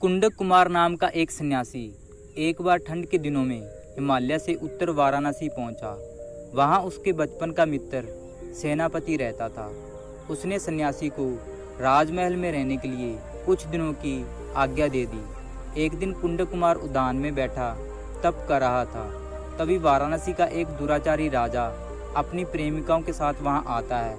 कुंडक कुमार नाम का एक सन्यासी एक बार ठंड के दिनों में हिमालय से उत्तर वाराणसी पहुंचा। वहां उसके बचपन का मित्र सेनापति रहता था। उसने सन्यासी को राजमहल में रहने के लिए कुछ दिनों की आज्ञा दे दी। एक दिन कुंडक कुमार उद्यान में बैठा तप कर रहा था। तभी वाराणसी का एक दुराचारी राजा अपनी प्रेमिकाओं के साथ वहां आता है।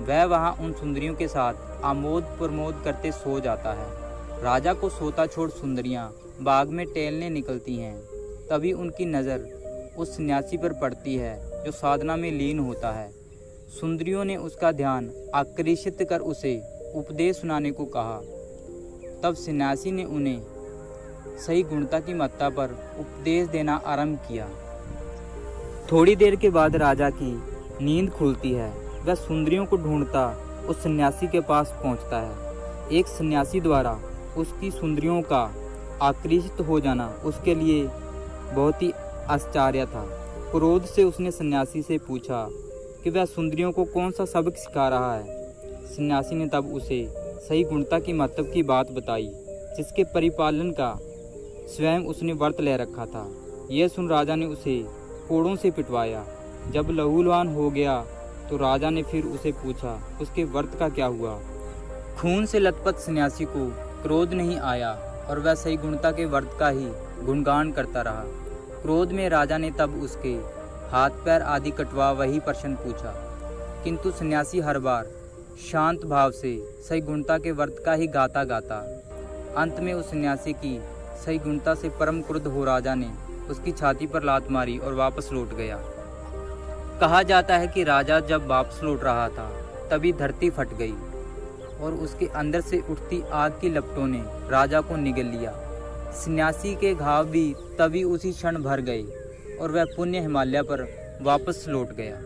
वह वहां उन सुंदरियों के साथ आमोद प्रमोद करते सो जाता है। राजा को सोता छोड़ सुंदरियां बाग में टहलने निकलती हैं। तभी उनकी नज़र उस सन्यासी पर पड़ती है जो साधना में लीन होता है। सुंदरियों ने उसका ध्यान आकर्षित कर उसे उपदेश सुनाने को कहा। तब सन्यासी ने उन्हें सही गुणता की महत्ता पर उपदेश देना आरंभ किया। थोड़ी देर के बाद राजा की नींद खुलती है। वह सुंदरियों को ढूंढता उस सन्यासी के पास पहुंचता है। एक सन्यासी द्वारा उसकी सुंदरियों का आकर्षित हो जाना उसके लिए बहुत ही आश्चर्य था। क्रोध से उसने सन्यासी से पूछा कि वह सुंदरियों को कौन सा सबक सिखा रहा है। सन्यासी ने तब उसे सही गुणता की महत्व की बात बताई, जिसके परिपालन का स्वयं उसने व्रत ले रखा था। यह सुन राजा ने उसे कोड़ों से पिटवाया। जब लहूलुहान हो गया तो राजा ने फिर उसे पूछा उसके व्रत का क्या हुआ। खून से लथपथ सन्यासी को क्रोध नहीं आया और वह सही गुणता के व्रत का ही गुणगान करता रहा। क्रोध में राजा ने तब उसके हाथ पैर आदि कटवा वही प्रश्न पूछा, किंतु सन्यासी हर बार शांत भाव से सही गुणता के व्रत का ही गाता गाता। अंत में उस सन्यासी की सही गुणता से परम क्रुद्ध हो राजा ने उसकी छाती पर लात मारी और वापस लौट गया। कहा जाता है कि राजा जब वापस लौट रहा था तभी धरती फट गई और उसके अंदर से उठती आग की लपटों ने राजा को निगल लिया। सन्यासी के घाव भी तभी उसी क्षण भर गए और वह पुण्य हिमालय पर वापस लौट गया।